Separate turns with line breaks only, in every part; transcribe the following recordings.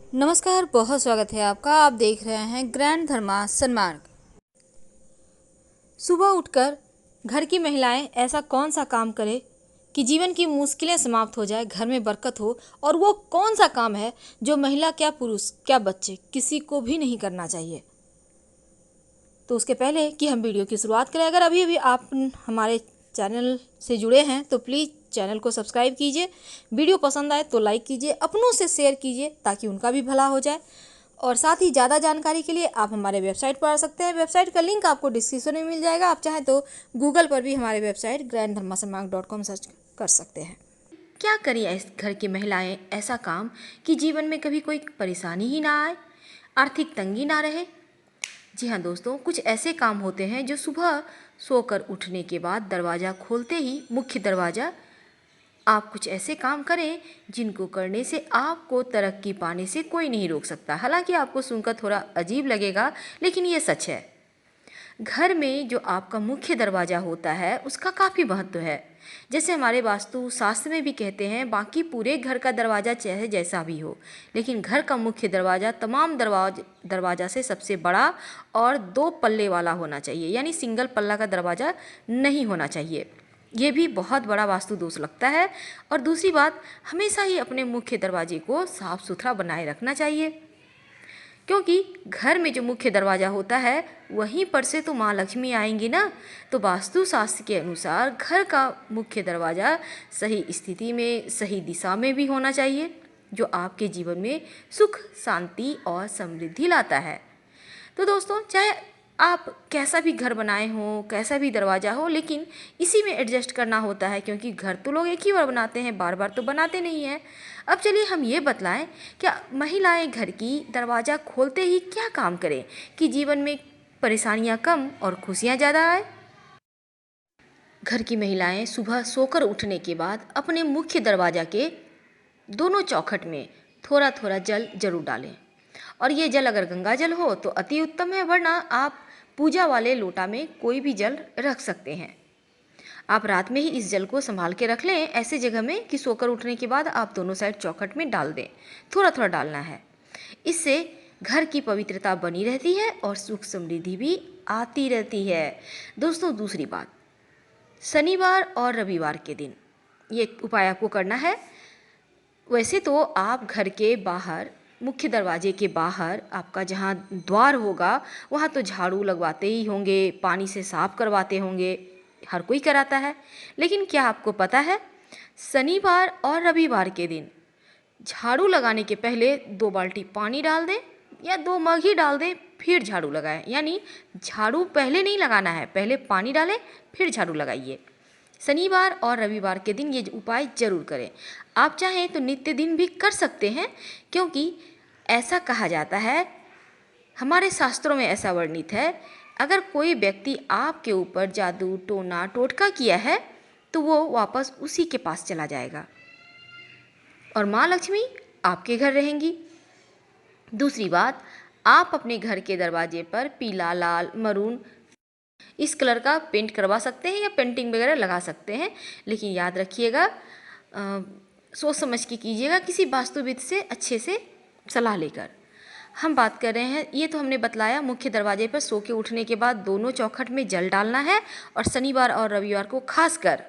नमस्कार, बहुत स्वागत है आपका। आप देख रहे हैं ग्रैंड धर्मा सन्मार्ग। सुबह उठकर घर की महिलाएं ऐसा कौन सा काम करें कि जीवन की मुश्किलें समाप्त हो जाए, घर में बरकत हो। और वो कौन सा काम है जो महिला क्या पुरुष क्या बच्चे किसी को भी नहीं करना चाहिए। तो उसके पहले कि हम वीडियो की शुरुआत करें, अगर अभी अभी आप हमारे चैनल से जुड़े हैं तो प्लीज़ चैनल को सब्सक्राइब कीजिए। वीडियो पसंद आए तो लाइक कीजिए, अपनों से शेयर कीजिए ताकि उनका भी भला हो जाए। और साथ ही ज़्यादा जानकारी के लिए आप हमारे वेबसाइट पर आ सकते हैं। वेबसाइट का लिंक आपको डिस्क्रिप्शन में मिल जाएगा। आप चाहें तो गूगल पर भी हमारे वेबसाइट granddharmasambag.com सर्च कर सकते हैं। क्या करिए इस घर की महिलाएं ऐसा काम कि जीवन में कभी कोई परेशानी ही ना आए, आर्थिक तंगी ना रहे। जी हाँ दोस्तों, कुछ ऐसे काम होते हैं जो सुबह सोकर उठने के बाद दरवाज़ा खोलते ही मुख्य दरवाज़ा, आप कुछ ऐसे काम करें जिनको करने से आपको तरक्की पाने से कोई नहीं रोक सकता। हालांकि आपको सुनकर थोड़ा अजीब लगेगा, लेकिन ये सच है। घर में जो आपका मुख्य दरवाज़ा होता है उसका काफ़ी महत्व है। जैसे हमारे वास्तु शास्त्र में भी कहते हैं, बाकी पूरे घर का दरवाज़ा चाहे जैसा भी हो, लेकिन घर का मुख्य दरवाज़ा तमाम दरवाज़ा से सबसे बड़ा और 2 पल्ले वाला होना चाहिए, यानी सिंगल पल्ला का दरवाज़ा नहीं होना चाहिए। ये भी बहुत बड़ा वास्तु दोष लगता है। और दूसरी बात, हमेशा ही अपने मुख्य दरवाजे को साफ सुथरा बनाए रखना चाहिए, क्योंकि घर में जो मुख्य दरवाज़ा होता है वहीं पर से तो माँ लक्ष्मी आएंगी ना। तो वास्तु शास्त्र के अनुसार घर का मुख्य दरवाज़ा सही स्थिति में, सही दिशा में भी होना चाहिए, जो आपके जीवन में सुख, शांति और समृद्धि लाता है। तो दोस्तों, चाहे आप कैसा भी घर बनाए हो, कैसा भी दरवाज़ा हो, लेकिन इसी में एडजस्ट करना होता है, क्योंकि घर तो लोग एक ही बार बनाते हैं, बार बार तो बनाते नहीं हैं। अब चलिए हम ये बतलाएं, क्या महिलाएं घर की दरवाज़ा खोलते ही क्या काम करें कि जीवन में परेशानियां कम और खुशियां ज़्यादा आए। घर की महिलाएं सुबह सोकर उठने के बाद अपने मुख्य दरवाज़ा के दोनों चौखट में थोड़ा थोड़ा जल जरूर डालें। और ये जल अगर गंगा जल हो तो अति उत्तम है, वरना आप पूजा वाले लोटा में कोई भी जल रख सकते हैं। आप रात में ही इस जल को संभाल के रख लें ऐसे जगह में कि सोकर उठने के बाद आप दोनों साइड चौखट में डाल दें। थोड़ा थोड़ा डालना है। इससे घर की पवित्रता बनी रहती है और सुख समृद्धि भी आती रहती है। दोस्तों, दूसरी बात, शनिवार और रविवार के दिन ये उपाय आपको करना है। वैसे तो आप घर के बाहर, मुख्य दरवाजे के बाहर आपका जहाँ द्वार होगा वहाँ तो झाड़ू लगवाते ही होंगे, पानी से साफ करवाते होंगे, हर कोई कराता है। लेकिन क्या आपको पता है, शनिवार और रविवार के दिन झाड़ू लगाने के पहले 2 बाल्टी पानी डाल दें या 2 मग ही डाल दें, फिर झाड़ू लगाएं। यानी झाड़ू पहले नहीं लगाना है, पहले पानी डालें फिर झाड़ू लगाइए। शनिवार और रविवार के दिन ये उपाय जरूर करें। आप चाहें तो नित्य दिन भी कर सकते हैं, क्योंकि ऐसा कहा जाता है, हमारे शास्त्रों में ऐसा वर्णित है, अगर कोई व्यक्ति आपके ऊपर जादू, टोना, टोटका किया है तो वो वापस उसी के पास चला जाएगा और माँ लक्ष्मी आपके घर रहेंगी। दूसरी बात, आप अपने घर के दरवाजे पर पीला, लाल, मरून इस कलर का पेंट करवा सकते हैं या पेंटिंग वगैरह लगा सकते हैं। लेकिन याद रखिएगा, सोच समझ के कीजिएगा, किसी वास्तुविद से अच्छे से सलाह लेकर। हम बात कर रहे हैं, ये तो हमने बतलाया, मुख्य दरवाजे पर सो के उठने के बाद दोनों चौखट में जल डालना है। और शनिवार और रविवार को खासकर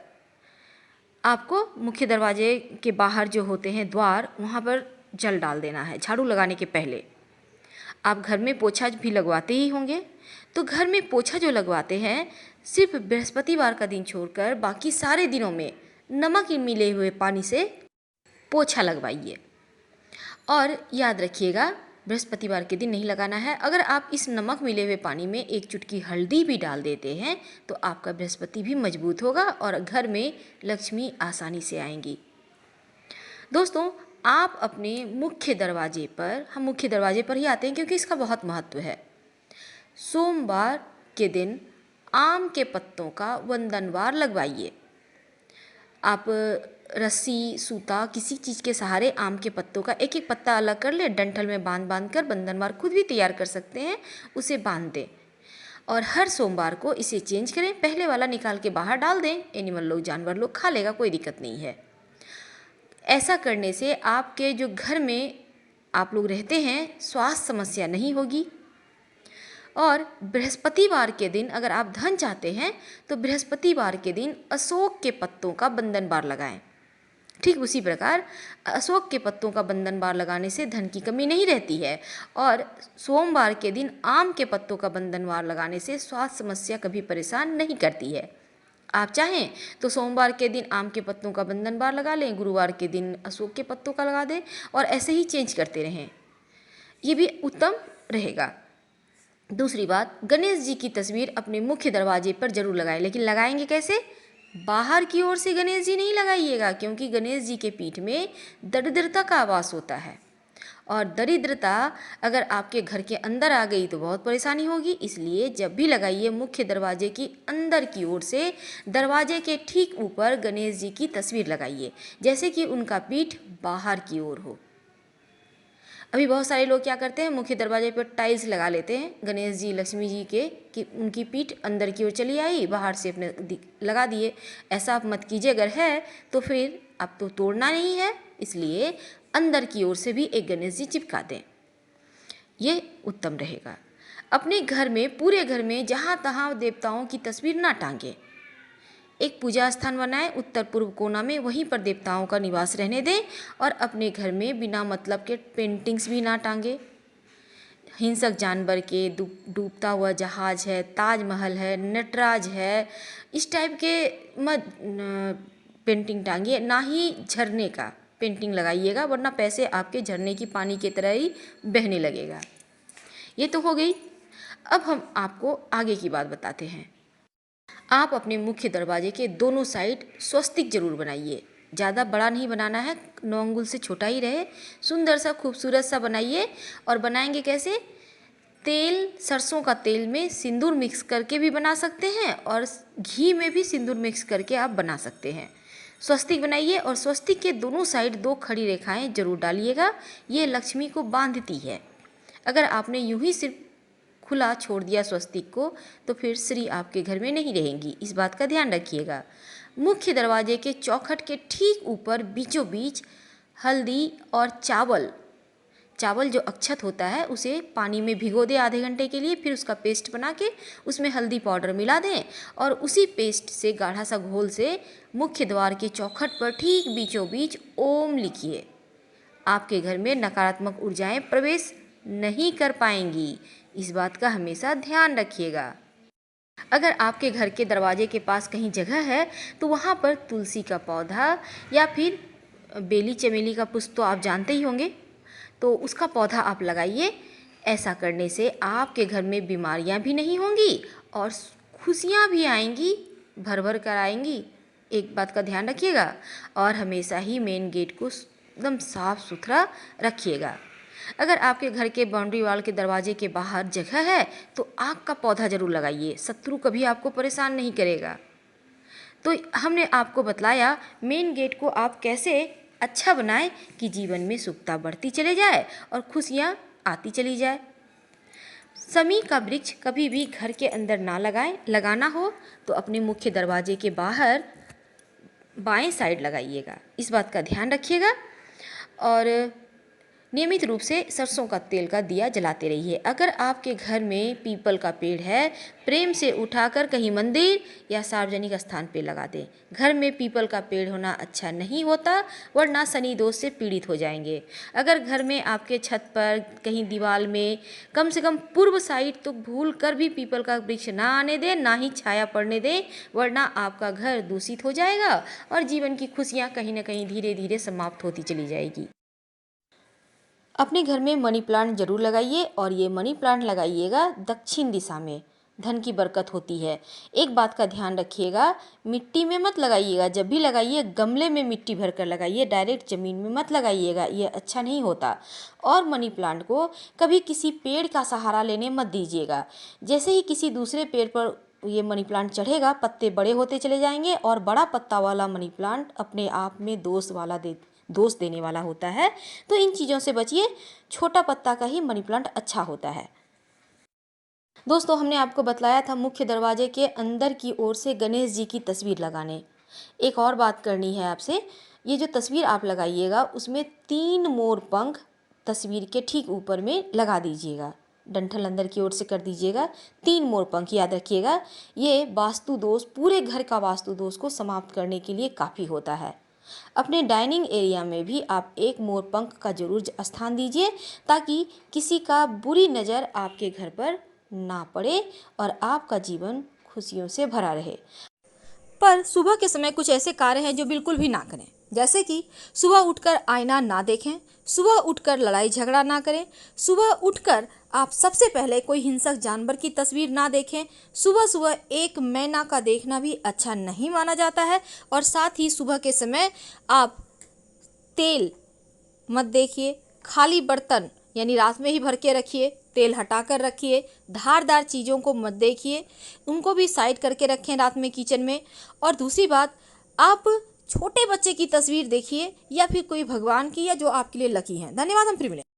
आपको मुख्य दरवाजे के बाहर जो होते हैं द्वार, वहाँ पर जल डाल देना है झाड़ू लगाने के पहले। आप घर में पोछा भी लगवाते ही होंगे, तो घर में पोछा जो लगवाते हैं, सिर्फ बृहस्पतिवार का दिन छोड़कर बाकी सारे दिनों में नमक मिले हुए पानी से पोछा लगवाइए। और याद रखिएगा, बृहस्पतिवार के दिन नहीं लगाना है। अगर आप इस नमक मिले हुए पानी में 1 चुटकी हल्दी भी डाल देते हैं तो आपका बृहस्पति भी मजबूत होगा और घर में लक्ष्मी आसानी से आएंगी। दोस्तों, आप अपने मुख्य दरवाजे पर, हम मुख्य दरवाजे पर ही आते हैं क्योंकि इसका बहुत महत्व है, सोमवार के दिन आम के पत्तों का वंदनवार लगवाइए। आप रस्सी, सूता, किसी चीज़ के सहारे आम के पत्तों का एक एक पत्ता अलग कर ले, डंठल में बांध बांध कर बंधनवार खुद भी तैयार कर सकते हैं, उसे बांध दें। और हर सोमवार को इसे चेंज करें, पहले वाला निकाल के बाहर डाल दें, एनिमल लोग, जानवर लोग खा लेगा, कोई दिक्कत नहीं है। ऐसा करने से आपके जो घर में आप लोग रहते हैं, स्वास्थ्य समस्या नहीं होगी। और बृहस्पतिवार के दिन अगर आप धन चाहते हैं तो बृहस्पतिवार के दिन अशोक के पत्तों का बंधन बार लगाएं। ठीक उसी प्रकार अशोक के पत्तों का बंधन बार लगाने से धन की कमी नहीं रहती है। और सोमवार के दिन आम के पत्तों का बंधन बार लगाने से स्वास्थ्य समस्या कभी परेशान नहीं करती है। आप चाहें तो सोमवार के दिन आम के पत्तों का बंधन बार लगा लें, गुरुवार के दिन अशोक के पत्तों का लगा दें और ऐसे ही चेंज करते रहें, ये भी उत्तम रहेगा। दूसरी बात, गणेश जी की तस्वीर अपने मुख्य दरवाजे पर जरूर लगाएं, लेकिन लगाएंगे कैसे? बाहर की ओर से गणेश जी नहीं लगाइएगा, क्योंकि गणेश जी के पीठ में दरिद्रता का वास होता है और दरिद्रता अगर आपके घर के अंदर आ गई तो बहुत परेशानी होगी। इसलिए जब भी लगाइए मुख्य दरवाजे की अंदर की ओर से दरवाजे के ठीक ऊपर गणेश जी की तस्वीर लगाइए, जैसे कि उनका पीठ बाहर की ओर हो। अभी बहुत सारे लोग क्या करते हैं, मुख्य दरवाजे पर टाइल्स लगा लेते हैं गणेश जी लक्ष्मी जी के, कि उनकी पीठ अंदर की ओर चली आई, बाहर से अपने लगा दिए। ऐसा आप मत कीजिए, अगर है तो फिर आप तो तोड़ना नहीं है, इसलिए अंदर की ओर से भी एक गणेश जी चिपका दें, ये उत्तम रहेगा। अपने घर में, पूरे घर में जहाँ तहाँ देवताओं की तस्वीर ना टांगें। एक पूजा स्थान बनाएं उत्तर पूर्व कोना में, वहीं पर देवताओं का निवास रहने दें और अपने घर में बिना मतलब के पेंटिंग्स भी ना टांगें। हिंसक जानवर के, डूबता हुआ जहाज है, ताजमहल है, नटराज है, इस टाइप के मत पेंटिंग टांगिए, ना ही झरने का पेंटिंग लगाइएगा, वरना पैसे आपके झरने की पानी की तरह ही बहने लगेगा। ये तो हो गई। अब हम आपको आगे की बात बताते हैं। आप अपने मुख्य दरवाजे के दोनों साइड स्वस्तिक जरूर बनाइए, ज़्यादा बड़ा नहीं बनाना है, 9 अंगुल से छोटा ही रहे, सुंदर सा खूबसूरत सा बनाइए। और बनाएंगे कैसे? तेल, सरसों का तेल में सिंदूर मिक्स करके भी बना सकते हैं और घी में भी सिंदूर मिक्स करके आप बना सकते हैं। स्वस्तिक बनाइए और स्वस्तिक के दोनों साइड 2 खड़ी रेखाएं जरूर डालिएगा, ये लक्ष्मी को बांधती है। अगर आपने यूं ही सिर्फ खुला छोड़ दिया स्वस्तिक को तो फिर श्री आपके घर में नहीं रहेंगी, इस बात का ध्यान रखिएगा। मुख्य दरवाजे के चौखट के ठीक ऊपर बीचों बीच हल्दी और चावल जो अक्षत होता है उसे पानी में भिगो दें आधे घंटे के लिए, फिर उसका पेस्ट बना के उसमें हल्दी पाउडर मिला दें और उसी पेस्ट से गाढ़ा सा घोल से मुख्य द्वार के चौखट पर ठीक बीचों बीच ओम लिखिए। आपके घर में नकारात्मक ऊर्जाएं प्रवेश नहीं कर पाएंगी, इस बात का हमेशा ध्यान रखिएगा। अगर आपके घर के दरवाजे के पास कहीं जगह है तो वहाँ पर तुलसी का पौधा या फिर बेली चमेली का पुष्प तो आप जानते ही होंगे, तो उसका पौधा आप लगाइए। ऐसा करने से आपके घर में बीमारियाँ भी नहीं होंगी और खुशियाँ भी आएंगी, भर भर कर आएंगी, एक बात का ध्यान रखिएगा। और हमेशा ही मेन गेट को एकदम साफ सुथरा रखिएगा। अगर आपके घर के बाउंड्री वाल के दरवाजे के बाहर जगह है तो आक का पौधा जरूर लगाइए, शत्रु कभी आपको परेशान नहीं करेगा। तो हमने आपको बतलाया मेन गेट को आप कैसे अच्छा बनाएं कि जीवन में सुखता बढ़ती चले जाए और खुशियाँ आती चली जाए। समी का वृक्ष कभी भी घर के अंदर ना लगाएं, लगाना हो तो अपने मुख्य दरवाजे के बाहर बाएं साइड लगाइएगा, इस बात का ध्यान रखिएगा। और नियमित रूप से सरसों का तेल का दिया जलाते रहिए। अगर आपके घर में पीपल का पेड़ है, प्रेम से उठाकर कहीं मंदिर या सार्वजनिक स्थान पे लगा दें। घर में पीपल का पेड़ होना अच्छा नहीं होता, वरना शनि दोष से पीड़ित हो जाएंगे। अगर घर में आपके छत पर कहीं दीवार में कम से कम पूर्व साइड तो भूल कर भी पीपल का वृक्ष ना आने दें, ना ही छाया पड़ने दें, वरना आपका घर दूषित हो जाएगा और जीवन की खुशियाँ कहीं ना कहीं धीरे धीरे समाप्त होती चली जाएगी। अपने घर में मनी प्लांट जरूर लगाइए और ये मनी प्लांट लगाइएगा दक्षिण दिशा में, धन की बरकत होती है। एक बात का ध्यान रखिएगा, मिट्टी में मत लगाइएगा, जब भी लगाइए गमले में मिट्टी भरकर लगाइए, डायरेक्ट ज़मीन में मत लगाइएगा, ये अच्छा नहीं होता। और मनी प्लांट को कभी किसी पेड़ का सहारा लेने मत दीजिएगा। जैसे ही किसी दूसरे पेड़ पर ये मनी प्लांट चढ़ेगा, पत्ते बड़े होते चले जाएंगे और बड़ा पत्ता वाला मनी प्लांट अपने आप में दोष देने वाला होता है, तो इन चीज़ों से बचिए। छोटा पत्ता का ही मनी प्लांट अच्छा होता है। दोस्तों, हमने आपको बतलाया था मुख्य दरवाजे के अंदर की ओर से गणेश जी की तस्वीर लगाने। एक और बात करनी है आपसे, ये जो तस्वीर आप लगाइएगा उसमें 3 मोर पंख तस्वीर के ठीक ऊपर में लगा दीजिएगा। डंठल अंदर की ओर से कर दीजिएगा। 3 मोर पंख याद रखिएगा। ये वास्तु दोष, पूरे घर का वास्तु दोष को समाप्त करने के लिए काफ़ी होता है। अपने डाइनिंग एरिया में भी आप 1 मोर पंख का जरूर स्थान दीजिए, ताकि किसी का बुरी नज़र आपके घर पर ना पड़े और आपका जीवन खुशियों से भरा रहे। पर सुबह के समय कुछ ऐसे कार्य हैं जो बिल्कुल भी ना करें, जैसे कि सुबह उठकर आईना ना देखें, सुबह उठकर लड़ाई झगड़ा ना करें, सुबह उठकर आप सबसे पहले कोई हिंसक जानवर की तस्वीर ना देखें, सुबह सुबह एक मैना का देखना भी अच्छा नहीं माना जाता है। और साथ ही सुबह के समय आप तेल मत देखिए, खाली बर्तन यानी रात में ही भर के रखिए, तेल हटा कर रखिए, धारदार चीज़ों को मत देखिए, उनको भी साइड करके रखें रात में किचन में। और दूसरी बात, आप छोटे बच्चे की तस्वीर देखिए या फिर कोई भगवान की, या जो आपके लिए लकी हैं। धन्यवाद, हम फिर मिलेंगे।